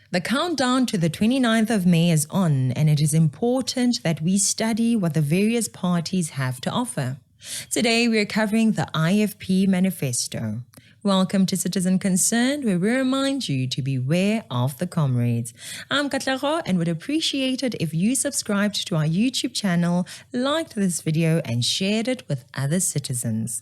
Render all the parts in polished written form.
The countdown to the 29th of May is on, and it is important that we study what the various parties have to offer. Today, we are covering the IFP Manifesto. Welcome to Citizen Concerned, where we remind you to beware of the Comrades. I'm Katlego and would appreciate it if you subscribed to our YouTube channel, liked this video, and shared it with other citizens.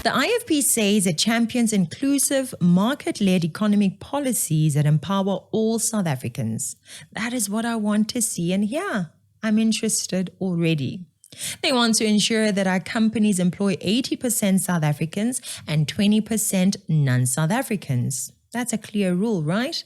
The IFP says it champions inclusive, market-led economic policies that empower all South Africans. That is what I want to see and hear. I'm interested already. They want to ensure that our companies employ 80% South Africans and 20% non-South Africans. That's a clear rule, right?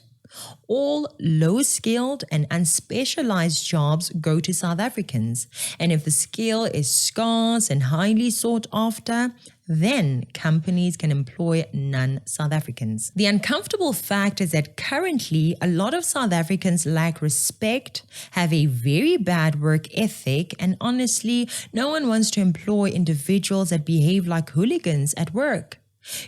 All low-skilled and unspecialized jobs go to South Africans, and if the skill is scarce and highly sought after, then companies can employ non-South Africans. The uncomfortable fact is that currently a lot of South Africans lack respect, have a very bad work ethic, and honestly, no one wants to employ individuals that behave like hooligans at work.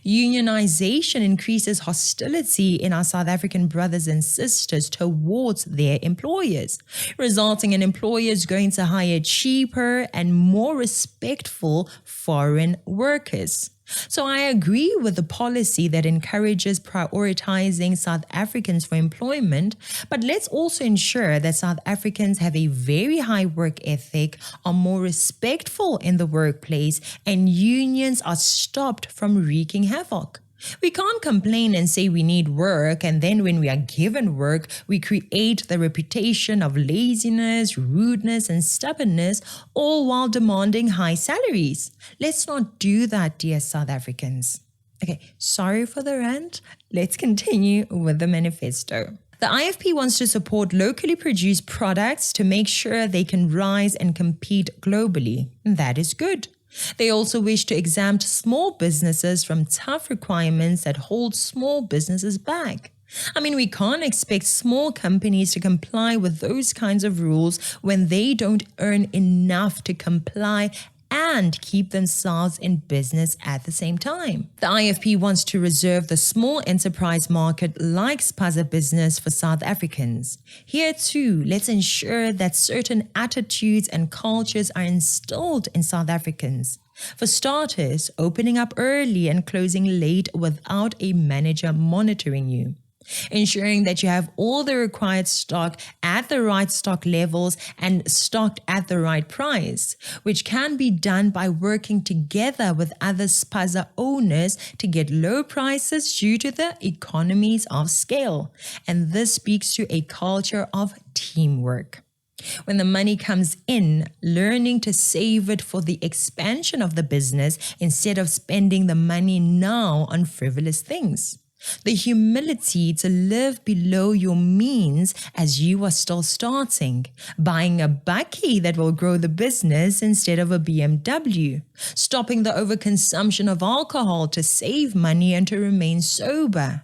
Unionization increases hostility in our South African brothers and sisters towards their employers, resulting in employers going to hire cheaper and more respectful foreign workers. So I agree with the policy that encourages prioritizing South Africans for employment, but let's also ensure that South Africans have a very high work ethic, are more respectful in the workplace, and unions are stopped from wreaking havoc. We can't complain and say we need work, and then when we are given work, we create the reputation of laziness, rudeness, and stubbornness, all while demanding high salaries. Let's not do that, dear South Africans. Okay, sorry for the rant. Let's continue with the manifesto. The IFP wants to support locally produced products to make sure they can rise and compete globally. That is good. They also wish to exempt small businesses from tough requirements that hold small businesses back. I mean, we can't expect small companies to comply with those kinds of rules when they don't earn enough to comply and keep themselves in business at the same time. The IFP wants to reserve the small enterprise market like spaza business for South Africans. Here too, let's ensure that certain attitudes and cultures are instilled in South Africans. For starters, opening up early and closing late without a manager monitoring you. Ensuring that you have all the required stock at the right stock levels and stocked at the right price, which can be done by working together with other spaza owners to get low prices due to the economies of scale. And this speaks to a culture of teamwork. When the money comes in, learning to save it for the expansion of the business instead of spending the money now on frivolous things. The humility to live below your means as you are still starting, buying a bakkie that will grow the business instead of a BMW, stopping the overconsumption of alcohol to save money and to remain sober.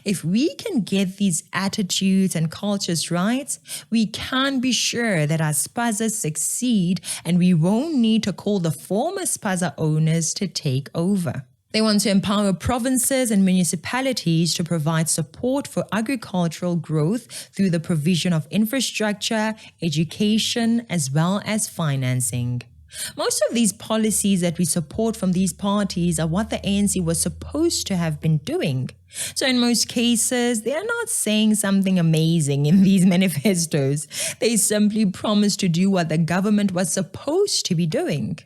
If we can get these attitudes and cultures right, we can be sure that our spazas succeed and we won't need to call the former spaza owners to take over. They want to empower provinces and municipalities to provide support for agricultural growth through the provision of infrastructure, education, as well as financing. Most of these policies that we support from these parties are what the ANC was supposed to have been doing. So in most cases, they are not saying something amazing in these manifestos. They simply promise to do what the government was supposed to be doing.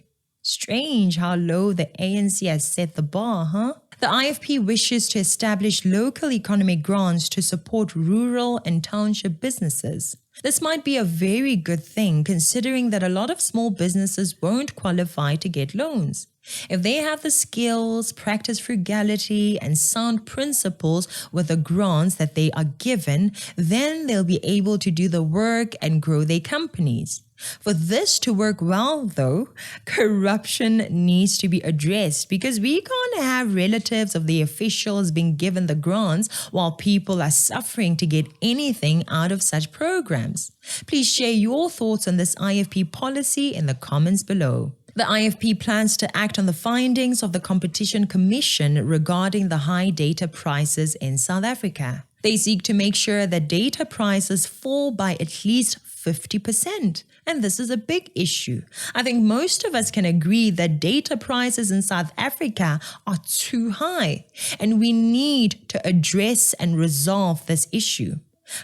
Strange how low the ANC has set the bar, huh? The IFP wishes to establish local economic grants to support rural and township businesses. This might be a very good thing considering that a lot of small businesses won't qualify to get loans. If they have the skills, practice frugality, and sound principles with the grants that they are given, then they'll be able to do the work and grow their companies. For this to work well, though, corruption needs to be addressed because we can't have relatives of the officials being given the grants while people are suffering to get anything out of such programs. Please share your thoughts on this IFP policy in the comments below. The IFP plans to act on the findings of the Competition Commission regarding the high data prices in South Africa. They seek to make sure that data prices fall by at least 50%. And this is a big issue. I think most of us can agree that data prices in South Africa are too high, and we need to address and resolve this issue.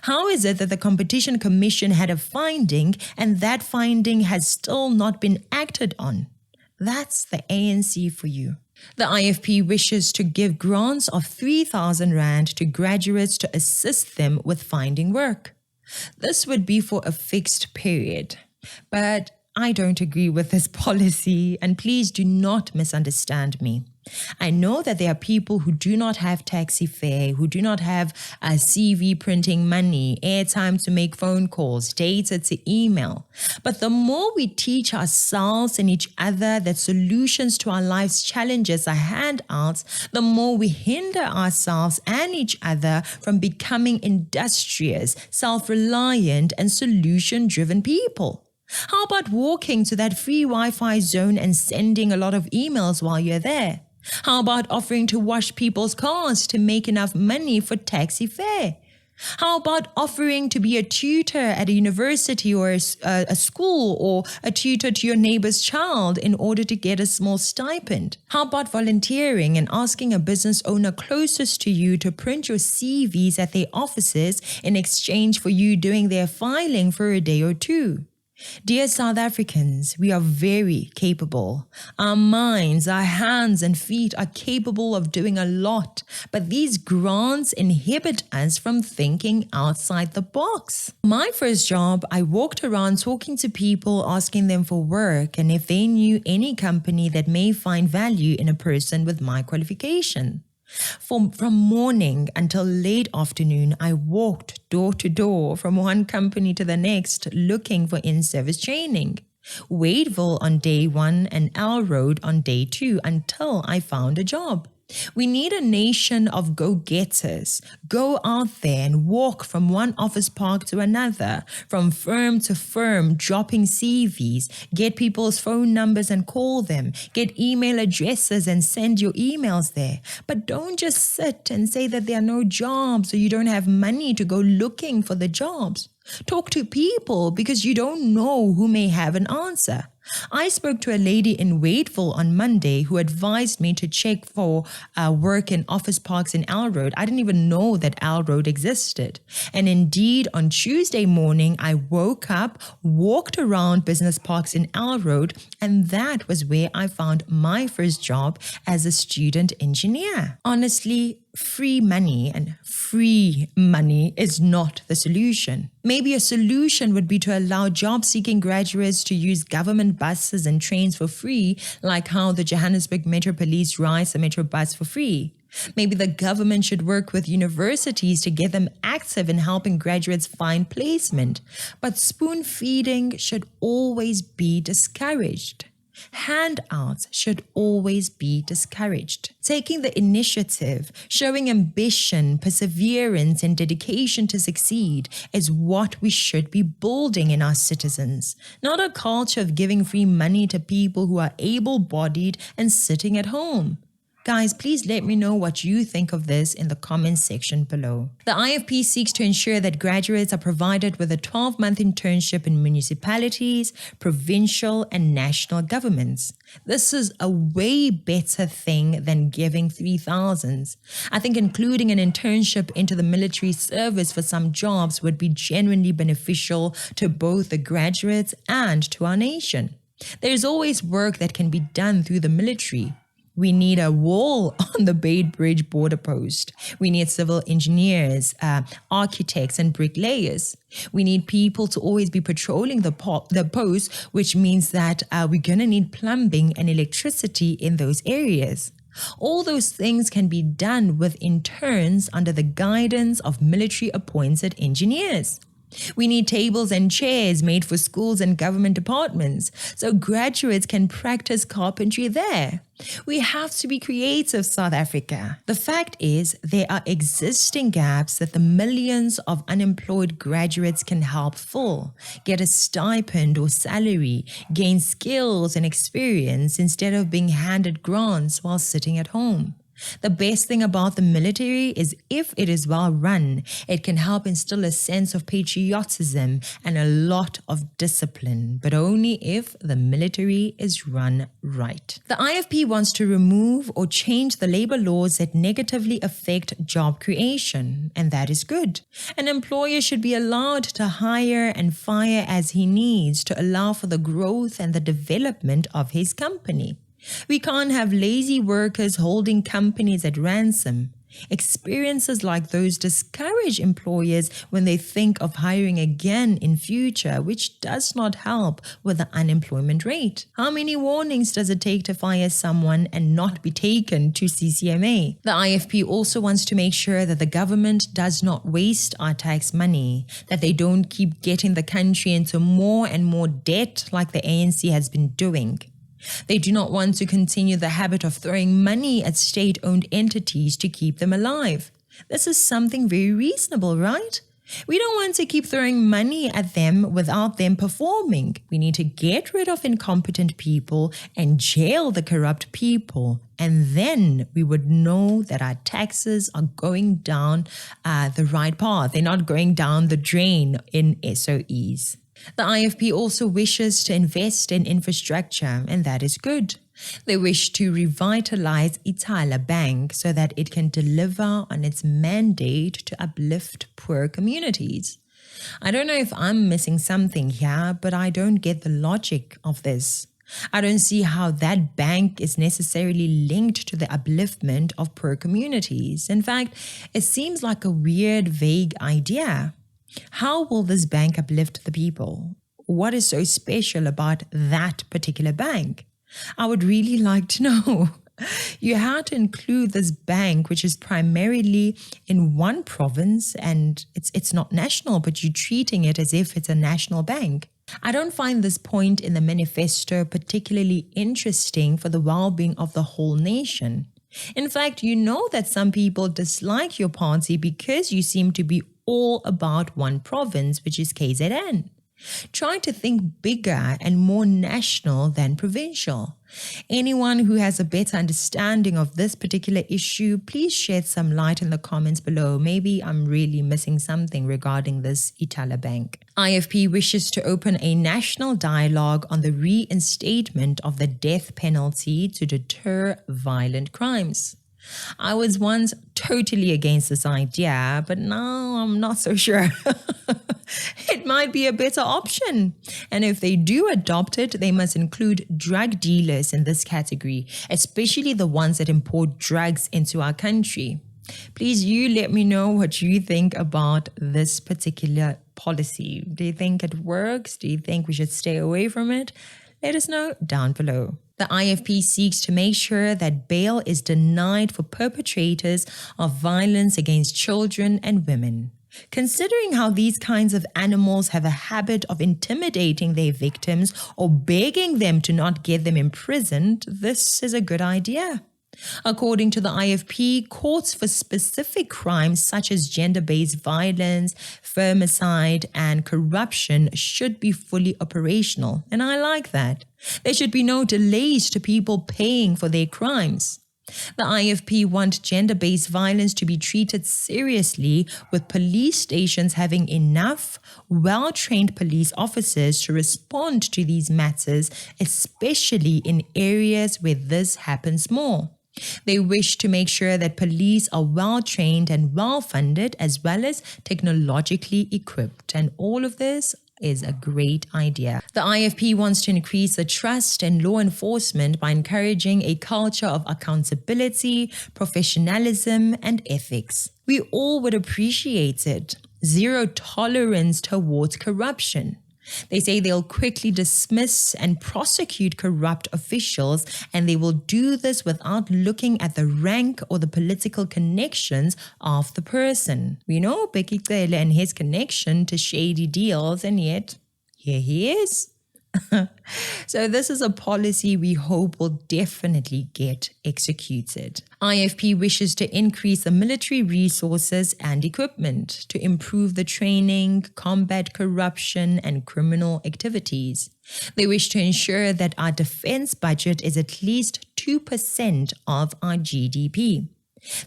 How is it that the Competition Commission had a finding and that finding has still not been acted on? That's the ANC for you. The IFP wishes to give grants of 3,000 Rand to graduates to assist them with finding work. This would be for a fixed period. But I don't agree with this policy, and please do not misunderstand me. I know that there are people who do not have taxi fare, who do not have a CV printing money, airtime to make phone calls, data to email. But the more we teach ourselves and each other that solutions to our life's challenges are handouts, the more we hinder ourselves and each other from becoming industrious, self-reliant, and solution-driven people. How about walking to that free Wi-Fi zone and sending a lot of emails while you're there? How about offering to wash people's cars to make enough money for taxi fare? How about offering to be a tutor at a university or a school, or a tutor to your neighbor's child in order to get a small stipend? How about volunteering and asking a business owner closest to you to print your CVs at their offices in exchange for you doing their filing for a day or two? Dear South Africans, we are very capable. Our minds, our hands and feet are capable of doing a lot, but these grants inhibit us from thinking outside the box. My first job, I walked around talking to people, asking them for work and if they knew any company that may find value in a person with my qualification. From morning until late afternoon, I walked door to door from one company to the next looking for in-service training. Wadeville on day 1 and L Road on day 2 until I found a job. We need a nation of go-getters. Go out there and walk from one office park to another, from firm to firm, dropping CVs, get people's phone numbers and call them, get email addresses and send your emails there. But don't just sit and say that there are no jobs or you don't have money to go looking for the jobs. Talk to people because you don't know who may have an answer. I spoke to a lady in Wadeville on Monday who advised me to check for work in office parks in L Road. I didn't even know that L Road existed. And indeed, on Tuesday morning, I woke up, walked around business parks in L Road, and that was where I found my first job as a student engineer. Honestly, free money is not the solution. Maybe a solution would be to allow job-seeking graduates to use government buses and trains for free, like how the Johannesburg Metro Police rides the Metro bus for free. Maybe the government should work with universities to get them active in helping graduates find placement. But spoon-feeding should always be discouraged. Handouts should always be discouraged. Taking the initiative, showing ambition, perseverance, and dedication to succeed is what we should be building in our citizens, not a culture of giving free money to people who are able-bodied and sitting at home. Guys, please let me know what you think of this in the comments section below. The IFP seeks to ensure that graduates are provided with a 12-month internship in municipalities, provincial, and national governments. This is a way better thing than giving 3,000s. I think including an internship into the military service for some jobs would be genuinely beneficial to both the graduates and to our nation. There's always work that can be done through the military. We need a wall on the Beitbridge border post. We need civil engineers, architects, and bricklayers. We need people to always be patrolling the post, which means that we're going to need plumbing and electricity in those areas. All those things can be done with interns under the guidance of military-appointed engineers. We need tables and chairs made for schools and government departments so graduates can practice carpentry there. We have to be creative, South Africa. The fact is, there are existing gaps that the millions of unemployed graduates can help fill, get a stipend or salary, gain skills and experience instead of being handed grants while sitting at home. The best thing about the military is if it is well run, it can help instill a sense of patriotism and a lot of discipline, but only if the military is run right. The IFP wants to remove or change the labor laws that negatively affect job creation, and that is good. An employer should be allowed to hire and fire as he needs to allow for the growth and the development of his company. We can't have lazy workers holding companies at ransom. Experiences like those discourage employers when they think of hiring again in future, which does not help with the unemployment rate. How many warnings does it take to fire someone and not be taken to CCMA? The IFP also wants to make sure that the government does not waste our tax money, that they don't keep getting the country into more and more debt like the ANC has been doing. They do not want to continue the habit of throwing money at state-owned entities to keep them alive. This is something very reasonable, right? We don't want to keep throwing money at them without them performing. We need to get rid of incompetent people and jail the corrupt people. And then we would know that our taxes are going down the right path. They're not going down the drain in SOEs. The IFP also wishes to invest in infrastructure, and that is good. They wish to revitalize NEDBANK so that it can deliver on its mandate to uplift poor communities. I don't know if I'm missing something here, but I don't get the logic of this. I don't see how that bank is necessarily linked to the upliftment of poor communities. In fact, it seems like a weird, vague idea. How will this bank uplift the people? What is so special about that particular bank? I would really like to know. You had to include this bank, which is primarily in one province, and it's not national, but you're treating it as if it's a national bank. I don't find this point in the manifesto particularly interesting for the well-being of the whole nation. In fact, you know that some people dislike your party because you seem to be all about one province, which is KZN. Try to think bigger and more national than provincial. Anyone who has a better understanding of this particular issue, please shed some light in the comments below. Maybe I'm really missing something regarding this NEDBANK. IFP wishes to open a national dialogue on the reinstatement of the death penalty to deter violent crimes. I was once totally against this idea, but now I'm not so sure. It might be a better option. And if they do adopt it, they must include drug dealers in this category, especially the ones that import drugs into our country. Please, you let me know what you think about this particular policy. Do you think it works? Do you think we should stay away from it? Let us know down below. The IFP seeks to make sure that bail is denied for perpetrators of violence against children and women. Considering how these kinds of animals have a habit of intimidating their victims or begging them to not get them imprisoned, this is a good idea. According to the IFP, courts for specific crimes such as gender-based violence, femicide, and corruption should be fully operational, and I like that. There should be no delays to people paying for their crimes. The IFP want gender-based violence to be treated seriously, with police stations having enough well-trained police officers to respond to these matters, especially in areas where this happens more. They wish to make sure that police are well-trained and well-funded as well as technologically equipped, and all of this is a great idea. The IFP wants to increase the trust in law enforcement by encouraging a culture of accountability, professionalism, and ethics. We all would appreciate it. Zero tolerance towards corruption. They say they'll quickly dismiss and prosecute corrupt officials, and they will do this without looking at the rank or the political connections of the person. We know Bheki Cele and his connection to shady deals, and yet here he is. So this is a policy we hope will definitely get executed. IFP wishes to increase the military resources and equipment to improve the training, combat corruption, and criminal activities. They wish to ensure that our defense budget is at least 2% of our GDP.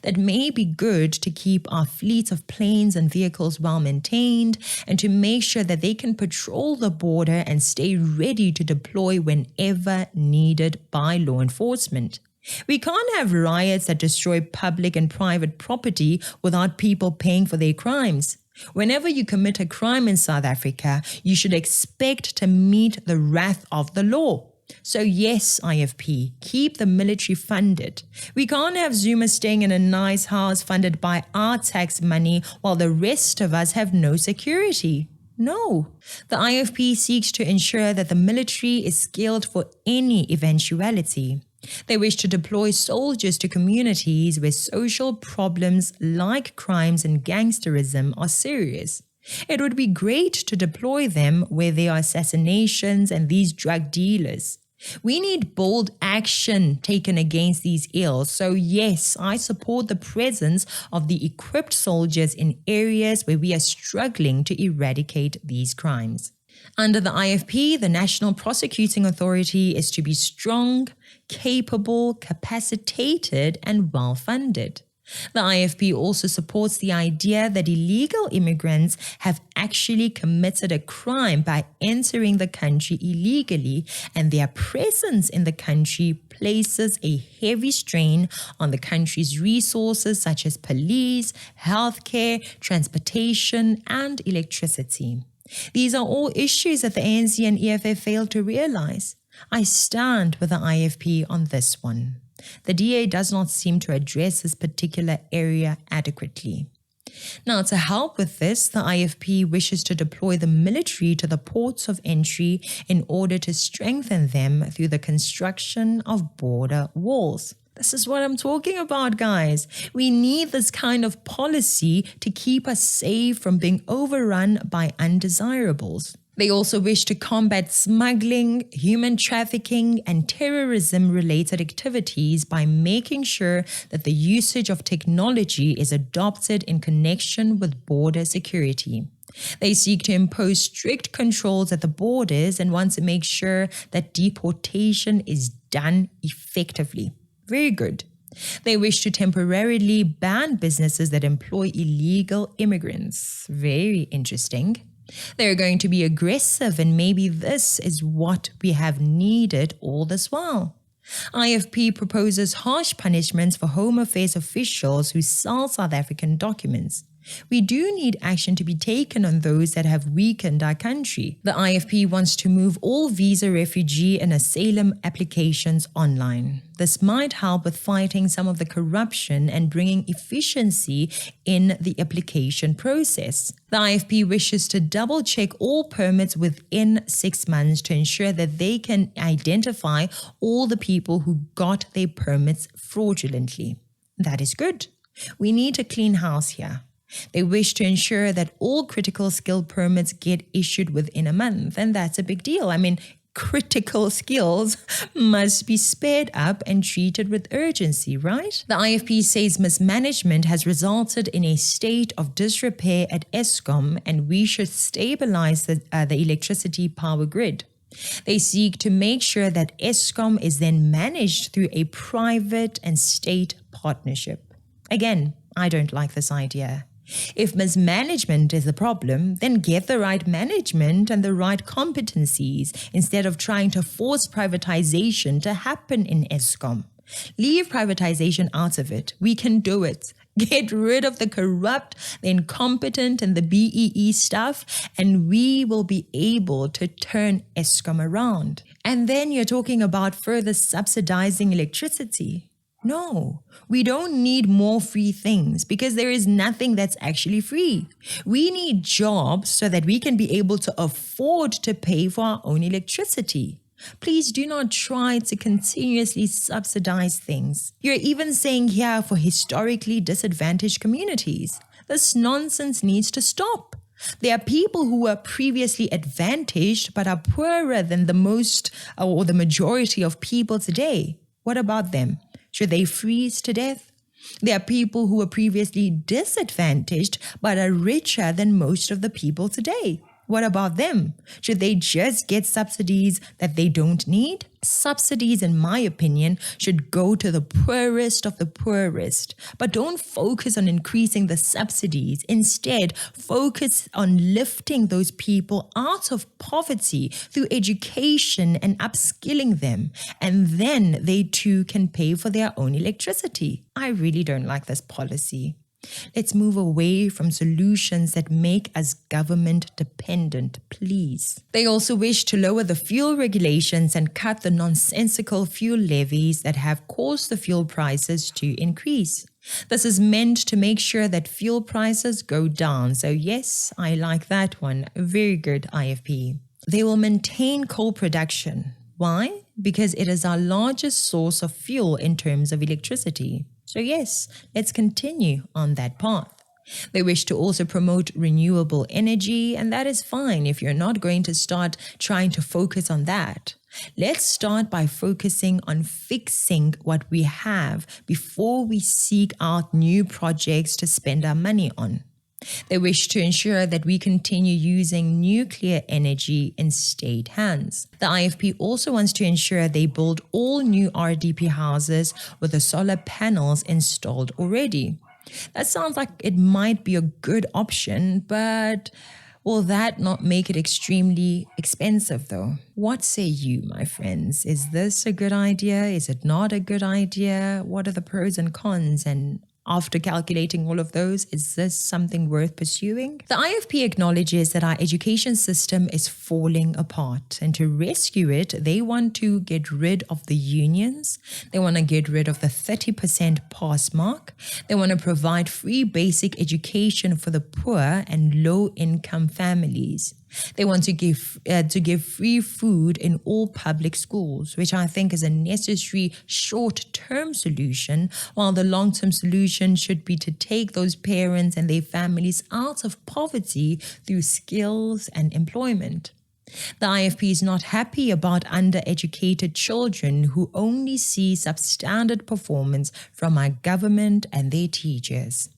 That may be good to keep our fleet of planes and vehicles well maintained and to make sure that they can patrol the border and stay ready to deploy whenever needed by law enforcement. We can't have riots that destroy public and private property without people paying for their crimes. Whenever you commit a crime in South Africa, you should expect to meet the wrath of the law. So yes, IFP, keep the military funded. We can't have Zuma staying in a nice house funded by our tax money while the rest of us have no security. No. The IFP seeks to ensure that the military is skilled for any eventuality. They wish to deploy soldiers to communities where social problems like crimes and gangsterism are serious. It would be great to deploy them where there are assassinations and these drug dealers. We need bold action taken against these ills. So yes, I support the presence of the equipped soldiers in areas where we are struggling to eradicate these crimes. Under the IFP, the National Prosecuting Authority is to be strong, capable, capacitated, and well-funded. The IFP also supports the idea that illegal immigrants have actually committed a crime by entering the country illegally, and their presence in the country places a heavy strain on the country's resources such as police, healthcare, transportation, and electricity. These are all issues that the ANC and EFF failed to realize. I stand with the IFP on this one. The DA does not seem to address this particular area adequately. Now, to help with this, the IFP wishes to deploy the military to the ports of entry in order to strengthen them through the construction of border walls. This is what I'm talking about, guys. We need this kind of policy to keep us safe from being overrun by undesirables. They also wish to combat smuggling, human trafficking, and terrorism-related activities by making sure that the usage of technology is adopted in connection with border security. They seek to impose strict controls at the borders and want to make sure that deportation is done effectively. Very good. They wish to temporarily ban businesses that employ illegal immigrants. Very interesting. They're going to be aggressive, and maybe this is what we have needed all this while. IFP proposes harsh punishments for Home Affairs officials who sell South African documents. We do need action to be taken on those that have weakened our country. The IFP wants to move all visa, refugee, and asylum applications online. This might help with fighting some of the corruption and bringing efficiency in the application process. The IFP wishes to double-check all permits within 6 months to ensure that they can identify all the people who got their permits fraudulently. That is good. We need a clean house here. They wish to ensure that all critical skill permits get issued within a month, and that's a big deal. I mean, critical skills must be sped up and treated with urgency, right? The IFP says mismanagement has resulted in a state of disrepair at Eskom, and we should stabilize the electricity power grid. They seek to make sure that Eskom is then managed through a private and state partnership. Again, I don't like this idea. If mismanagement is the problem, then get the right management and the right competencies instead of trying to force privatization to happen in Eskom. Leave privatization out of it. We can do it. Get rid of the corrupt, the incompetent, and the BEE stuff, and we will be able to turn Eskom around. And then you're talking about further subsidizing electricity. No, we don't need more free things because there is nothing that's actually free. We need jobs so that we can be able to afford to pay for our own electricity. Please do not try to continuously subsidize things. You're even saying here for historically disadvantaged communities. This nonsense needs to stop. There are people who were previously advantaged but are poorer than the most or the majority of people today. What about them? Should they freeze to death? There are people who were previously disadvantaged but are richer than most of the people today. What about them? Should they just get subsidies that they don't need? Subsidies, in my opinion, should go to the poorest of the poorest. But don't focus on increasing the subsidies. Instead, focus on lifting those people out of poverty through education and upskilling them. And then they too can pay for their own electricity. I really don't like this policy. Let's move away from solutions that make us government dependent, please. They also wish to lower the fuel regulations and cut the nonsensical fuel levies that have caused the fuel prices to increase. This is meant to make sure that fuel prices go down. So yes, I like that one. Very good, IFP. They will maintain coal production. Why? Because it is our largest source of fuel in terms of electricity. So yes, let's continue on that path. They wish to also promote renewable energy, and that is fine if you're not going to start trying to focus on that. Let's start by focusing on fixing what we have before we seek out new projects to spend our money on. They wish to ensure that we continue using nuclear energy in state hands. The IFP also wants to ensure they build all new RDP houses with the solar panels installed already. That sounds like it might be a good option, but will that not make it extremely expensive though? What say you, my friends? Is this a good idea? Is it not a good idea? What are the pros and cons? And after calculating all of those, is this something worth pursuing? The IFP acknowledges that our education system is falling apart, and to rescue it, they want to get rid of the unions. They want to get rid of the 30% pass mark. They want to provide free basic education for the poor and low-income families. They want to give free food in all public schools, which I think is a necessary short-term solution, while the long-term solution should be to take those parents and their families out of poverty through skills and employment. The IFP is not happy about undereducated children who only see substandard performance from our government and their teachers.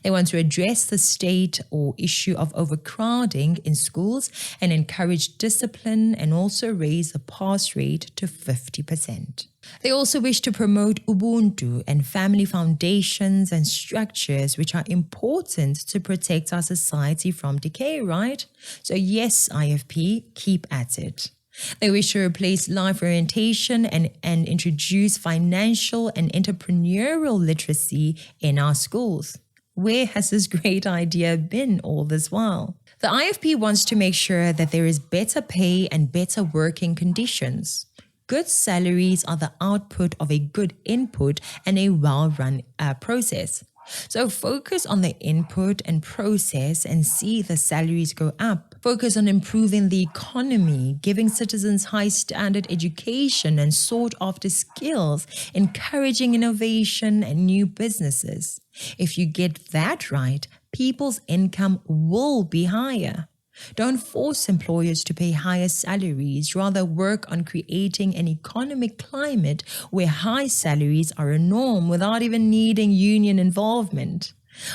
They want to address the state or issue of overcrowding in schools and encourage discipline and also raise the pass rate to 50%. They also wish to promote Ubuntu and family foundations and structures which are important to protect our society from decay, right? So yes, IFP, keep at it. They wish to replace life orientation and introduce financial and entrepreneurial literacy in our schools. Where has this great idea been all this while? The IFP wants to make sure that there is better pay and better working conditions. Good salaries are the output of a good input and a well-run process. So focus on the input and process and see the salaries go up. Focus on improving the economy, giving citizens high standard education and sought after skills, encouraging innovation and new businesses. If you get that right, people's income will be higher. Don't force employers to pay higher salaries, rather work on creating an economic climate where high salaries are a norm without even needing union involvement.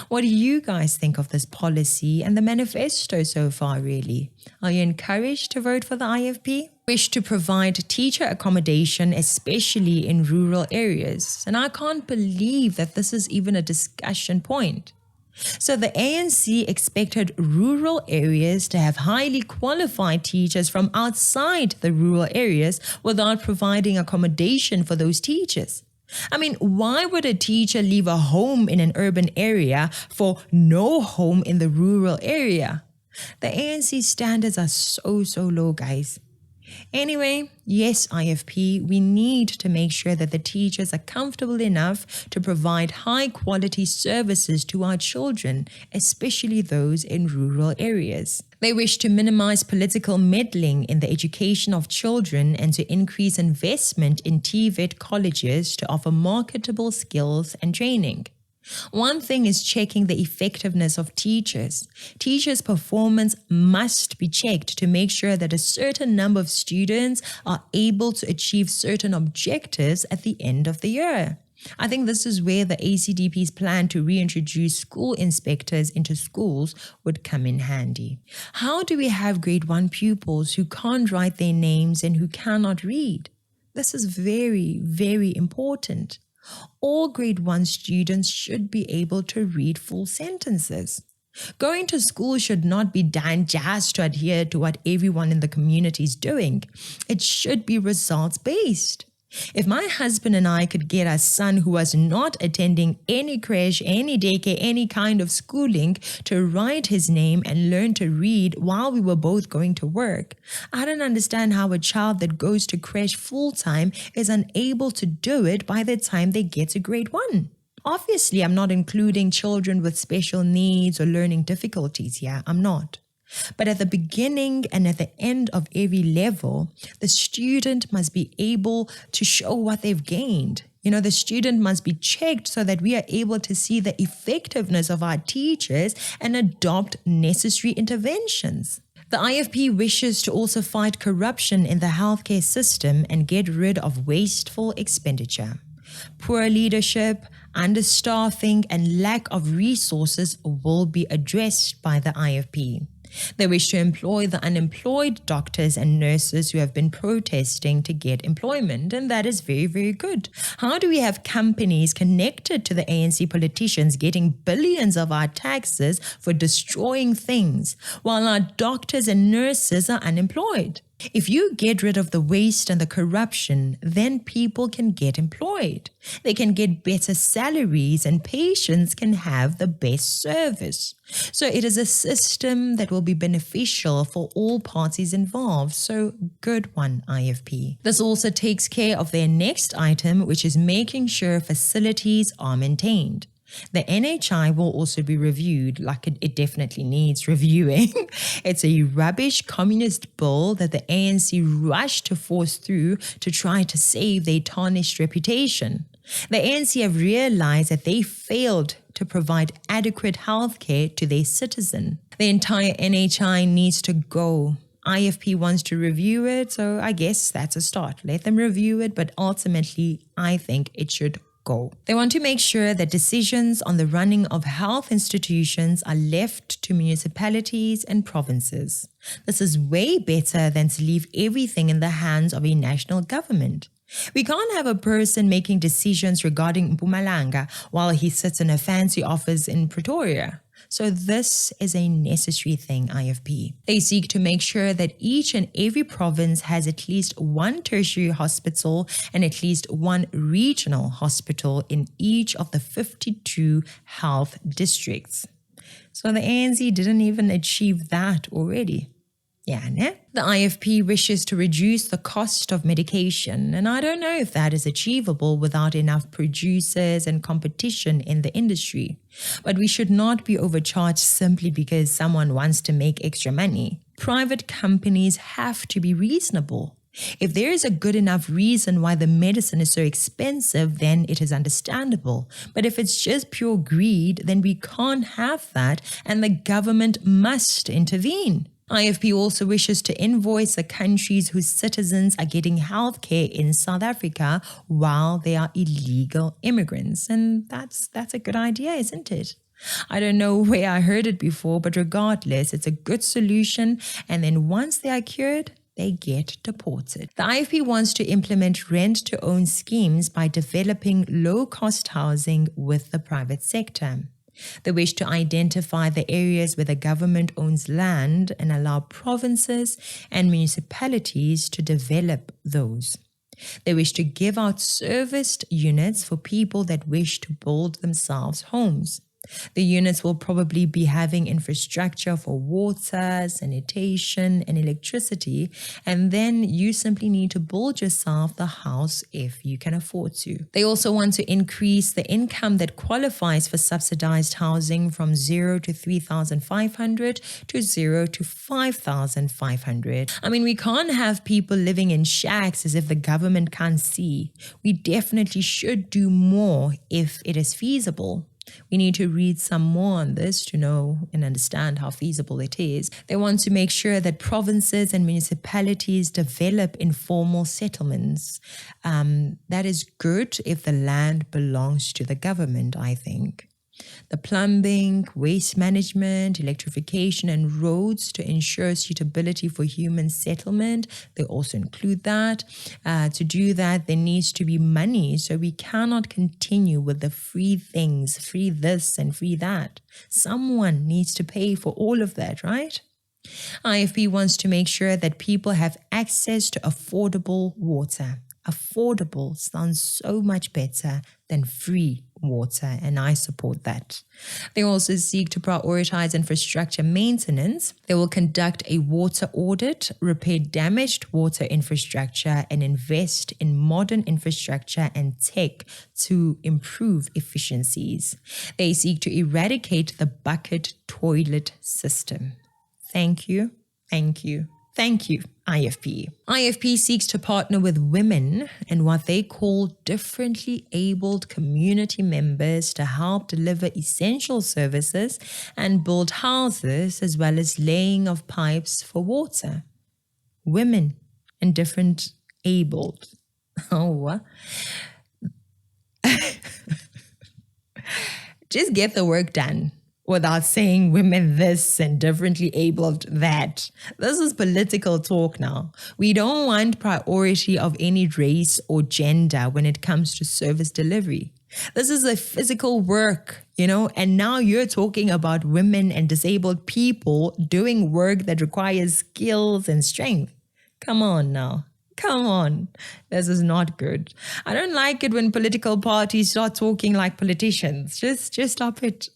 What do you guys think of this policy and the manifesto so far, really? Are you encouraged to vote for the IFP? Wish to provide teacher accommodation, especially in rural areas. And I can't believe that this is even a discussion point. So the ANC expected rural areas to have highly qualified teachers from outside the rural areas without providing accommodation for those teachers. I mean, why would a teacher leave a home in an urban area for no home in the rural area? The ANC standards are so low, guys. Anyway, yes, IFP, we need to make sure that the teachers are comfortable enough to provide high quality services to our children, especially those in rural areas. They wish to minimize political meddling in the education of children and to increase investment in TVET colleges to offer marketable skills and training. One thing is checking the effectiveness of teachers. Teachers' performance must be checked to make sure that a certain number of students are able to achieve certain objectives at the end of the year. I think this is where the ACDP's plan to reintroduce school inspectors into schools would come in handy. How do we have grade 1 pupils who can't write their names and who cannot read? This is very, very important. All grade 1 students should be able to read full sentences. Going to school should not be done just to adhere to what everyone in the community is doing. It should be results-based. If my husband and I could get our son who was not attending any creche, any daycare, any kind of schooling to write his name and learn to read while we were both going to work, I don't understand how a child that goes to creche full-time is unable to do it by the time they get to grade 1. Obviously, I'm not including children with special needs or learning difficulties here. I'm not. But at the beginning and at the end of every level, the student must be able to show what they've gained. The student must be checked so that we are able to see the effectiveness of our teachers and adopt necessary interventions. The IFP wishes to also fight corruption in the healthcare system and get rid of wasteful expenditure. Poor leadership, understaffing, and lack of resources will be addressed by the IFP. They wish to employ the unemployed doctors and nurses who have been protesting to get employment, and that is very, very good. How do we have companies connected to the ANC politicians getting billions of our taxes for destroying things, while our doctors and nurses are unemployed? If you get rid of the waste and the corruption, then people can get employed. They can get better salaries and patients can have the best service. So it is a system that will be beneficial for all parties involved. So good one, IFP. This also takes care of their next item, which is making sure facilities are maintained. The NHI will also be reviewed, like it definitely needs reviewing. It's a rubbish communist bill that the ANC rushed to force through to try to save their tarnished reputation. The ANC have realized that they failed to provide adequate health care to their citizen. The entire NHI needs to go. IFP wants to review it, so I guess that's a start. Let them review it, but ultimately, I think it should go. They want to make sure that decisions on the running of health institutions are left to municipalities and provinces. This is way better than to leave everything in the hands of a national government. We can't have a person making decisions regarding Mpumalanga while he sits in a fancy office in Pretoria. So this is a necessary thing, IFP. They seek to make sure that each and every province has at least one tertiary hospital and at least one regional hospital in each of the 52 health districts. So the ANC didn't even achieve that already. Yeah, ne? The IFP wishes to reduce the cost of medication, and I don't know if that is achievable without enough producers and competition in the industry. But we should not be overcharged simply because someone wants to make extra money. Private companies have to be reasonable. If there is a good enough reason why the medicine is so expensive, then it is understandable. But if it's just pure greed, then we can't have that, and the government must intervene. IFP also wishes to invoice the countries whose citizens are getting healthcare in South Africa while they are illegal immigrants. And that's a good idea, isn't it? I don't know where I heard it before, but regardless, it's a good solution. And then once they are cured, they get deported. The IFP wants to implement rent-to-own schemes by developing low-cost housing with the private sector. They wish to identify the areas where the government owns land and allow provinces and municipalities to develop those. They wish to give out serviced units for people that wish to build themselves homes. The units will probably be having infrastructure for water, sanitation, and electricity, and then you simply need to build yourself the house if you can afford to. They also want to increase the income that qualifies for subsidized housing from 0 to 3,500 to 0 to 5,500. I mean, we can't have people living in shacks as if the government can't see. We definitely should do more if it is feasible. We need to read some more on this to know and understand how feasible it is. They want to make sure that provinces and municipalities develop informal settlements. That is good if the land belongs to the government, I think. The plumbing, waste management, electrification, and roads to ensure suitability for human settlement, they also include that. To do that, there needs to be money, so we cannot continue with the free things, free this and free that. Someone needs to pay for all of that, right? IFP wants to make sure that people have access to affordable water. Affordable sounds so much better than free water, and I support that. They also seek to prioritize infrastructure maintenance. They will conduct a water audit, repair damaged water infrastructure, and invest in modern infrastructure and tech to improve efficiencies. They seek to eradicate the bucket toilet system. Thank you, thank you, thank you, IFP. IFP seeks to partner with women and what they call differently abled community members to help deliver essential services and build houses as well as laying of pipes for water. Women and different abled. Oh, just get the work done. Without saying women this and differently abled that. This is political talk now. We don't want priority of any race or gender when it comes to service delivery. This is a physical work, and now you're talking about women and disabled people doing work that requires skills and strength. Come on now. Come on. This is not good. I don't like it when political parties start talking like politicians. Just stop it.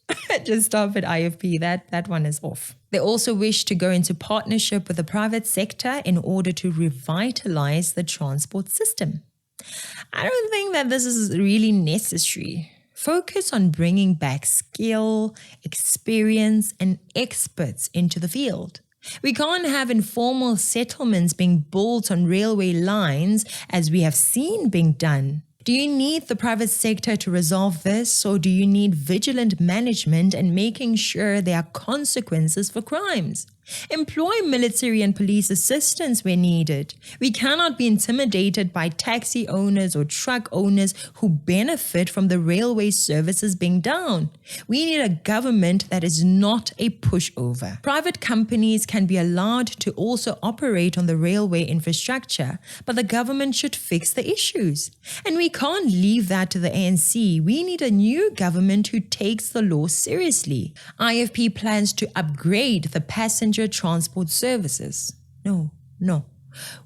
Just stop it, IFP. That one is off. They also wish to go into partnership with the private sector in order to revitalize the transport system. I don't think that this is really necessary. Focus on bringing back skill, experience, and experts into the field. We can't have informal settlements being built on railway lines as we have seen being done. Do you need the private sector to resolve this, or do you need vigilant management and making sure there are consequences for crimes? Employ military and police assistance where needed. We cannot be intimidated by taxi owners or truck owners who benefit from the railway services being down. We need a government that is not a pushover. Private companies can be allowed to also operate on the railway infrastructure, but the government should fix the issues. And we can't leave that to the ANC. We need a new government who takes the law seriously. IFP plans to upgrade the passenger transport services. No.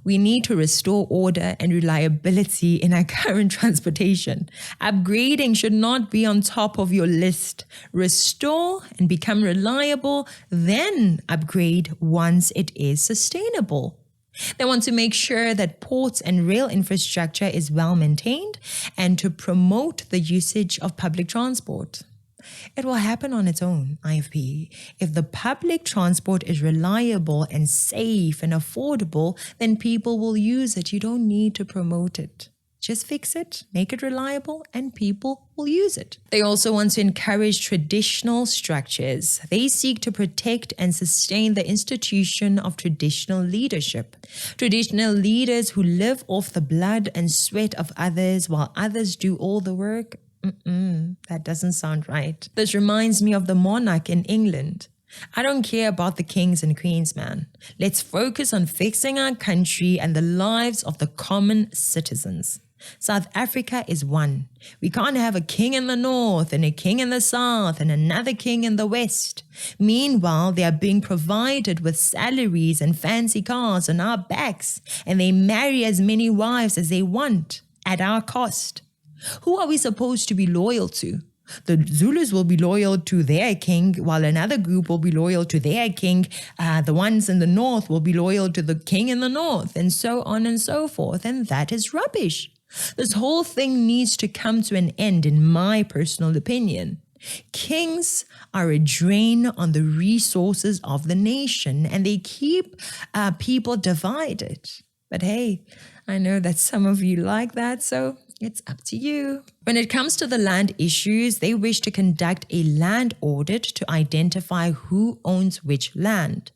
We need to restore order and reliability in our current transportation. Upgrading should not be on top of your list. Restore and become reliable, then upgrade once it is sustainable. They want to make sure that ports and rail infrastructure is well maintained and to promote the usage of public transport. It will happen on its own, IFP. If the public transport is reliable and safe and affordable, then people will use it. You don't need to promote it. Just fix it, make it reliable, and people will use it. They also want to encourage traditional structures. They seek to protect and sustain the institution of traditional leadership. Traditional leaders who live off the blood and sweat of others while others do all the work. That doesn't sound right. This reminds me of the monarch in England. I don't care about the kings and queens, man. Let's focus on fixing our country and the lives of the common citizens. South Africa is one. We can't have a king in the north and a king in the south and another king in the west. Meanwhile, they are being provided with salaries and fancy cars on our backs, and they marry as many wives as they want at our cost. Who are we supposed to be loyal to? The Zulus will be loyal to their king, while another group will be loyal to their king. The ones in the north will be loyal to the king in the north, and so on and so forth. And that is rubbish. This whole thing needs to come to an end, in my personal opinion. Kings are a drain on the resources of the nation, and they keep people divided. But hey, I know that some of you like that, so it's up to you. When it comes to the land issues, they wish to conduct a land audit to identify who owns which land.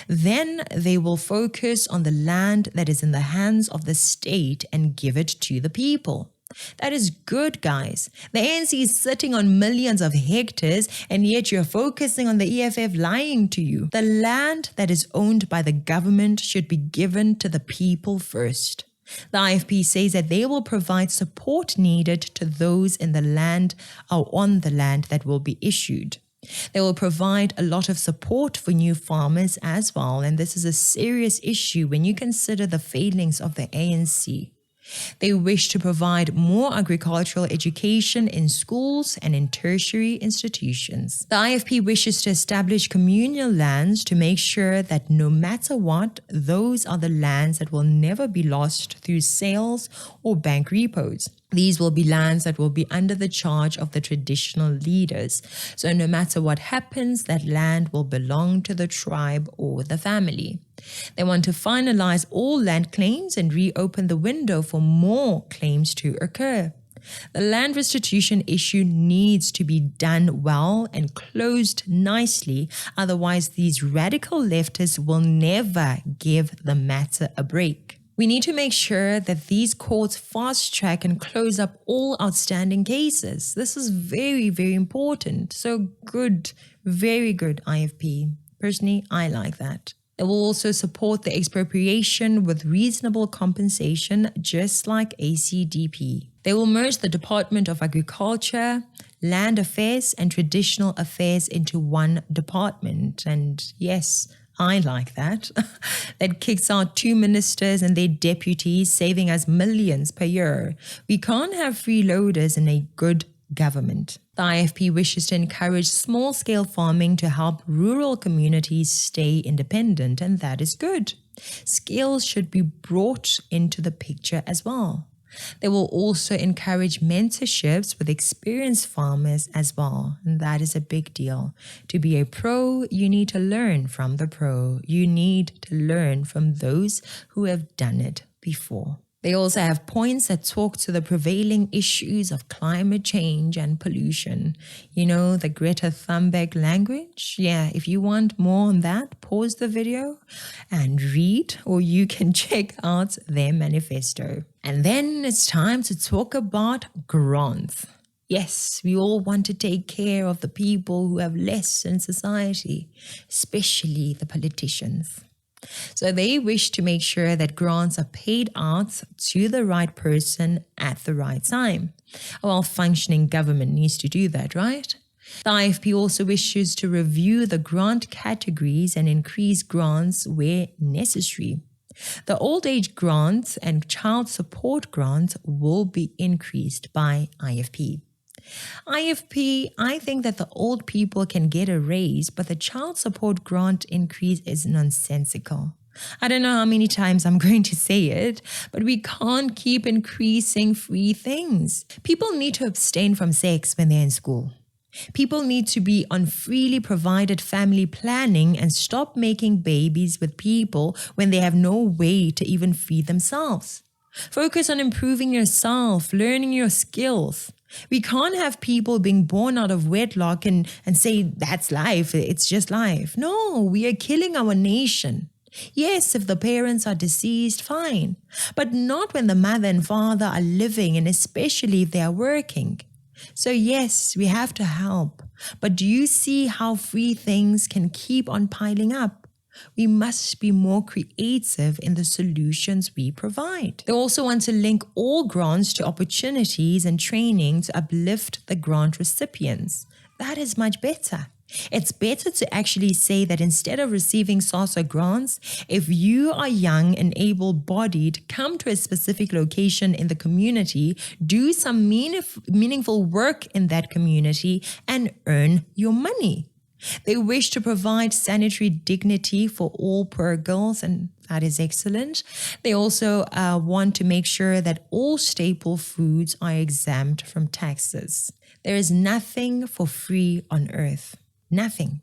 Then they will focus on the land that is in the hands of the state and give it to the people. That is good, guys. The ANC is sitting on millions of hectares, and yet you're focusing on the EFF lying to you. The land that is owned by the government should be given to the people first. The IFP says that they will provide support needed to those in the land or on the land that will be issued. They will provide a lot of support for new farmers as well, and this is a serious issue when you consider the failings of the ANC. They wish to provide more agricultural education in schools and in tertiary institutions. The IFP wishes to establish communal lands to make sure that no matter what, those are the lands that will never be lost through sales or bank repos. These will be lands that will be under the charge of the traditional leaders. So no matter what happens, that land will belong to the tribe or the family. They want to finalize all land claims and reopen the window for more claims to occur. The land restitution issue needs to be done well and closed nicely, otherwise these radical leftists will never give the matter a break. We need to make sure that these courts fast track and close up all outstanding cases. This is very, very important. So good, very good, IFP. Personally, I like that. They will also support the expropriation with reasonable compensation, just like ACDP. They will merge the Department of Agriculture, Land Affairs, and Traditional Affairs into one department. And yes, I like that. That kicks out 2 ministers and their deputies, saving us millions per year. We can't have freeloaders in a good government. The IFP wishes to encourage small-scale farming to help rural communities stay independent, and that is good. Skills should be brought into the picture as well. They will also encourage mentorships with experienced farmers as well, and that is a big deal. To be a pro, you need to learn from the pro. You need to learn from those who have done it before. They also have points that talk to the prevailing issues of climate change and pollution. You know, the Greta Thunberg language? Yeah, if you want more on that, pause the video and read, or you can check out their manifesto. And then it's time to talk about grants. Yes, we all want to take care of the people who have less in society, especially the politicians. So they wish to make sure that grants are paid out to the right person at the right time. A well-functioning government needs to do that, right? The IFP also wishes to review the grant categories and increase grants where necessary. The old age grants and child support grants will be increased by IFP. IFP, I think that the old people can get a raise, but the child support grant increase is nonsensical. I don't know how many times I'm going to say it, but we can't keep increasing free things. People need to abstain from sex when they're in school. People need to be on freely provided family planning and stop making babies with people when they have no way to even feed themselves. Focus on improving yourself, learning your skills. We can't have people being born out of wedlock and say, that's life, it's just life. No, we are killing our nation. Yes, if the parents are deceased, fine. But not when the mother and father are living, and especially if they are working. So yes, we have to help. But do you see how free things can keep on piling up? We must be more creative in the solutions we provide. They also want to link all grants to opportunities and training to uplift the grant recipients. That is much better. It's better to actually say that instead of receiving SASSA grants, if you are young and able-bodied, come to a specific location in the community, do some meaningful work in that community, and earn your money. They wish to provide sanitary dignity for all poor girls, and that is excellent. They also want to make sure that all staple foods are exempt from taxes. There is nothing for free on earth. Nothing.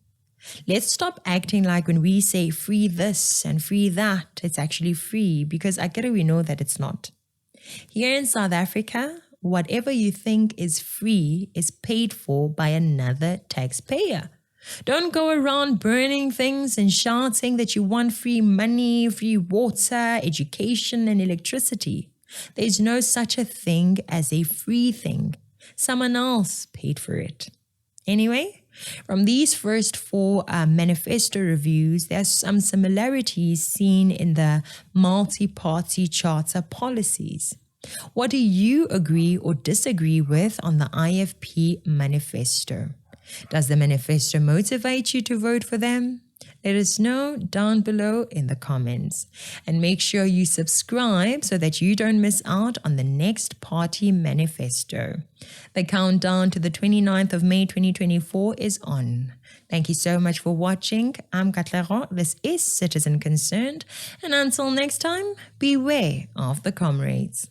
Let's stop acting like when we say free this and free that, it's actually free, because we know that it's not. Here in South Africa, whatever you think is free is paid for by another taxpayer. Don't go around burning things and shouting that you want free money, free water, education, and electricity. There's no such a thing as a free thing. Someone else paid for it. Anyway, from these first 4 manifesto reviews, there's some similarities seen in the multi-party charter policies. What do you agree or disagree with on the IFP Manifesto? Does the manifesto motivate you to vote for them? Let us know down below in the comments. And make sure you subscribe so that you don't miss out on the next party manifesto. The countdown to the 29th of May 2024 is on. Thank you so much for watching. I'm Katlego. This is Citizen Concerned. And until next time, beware of the comrades.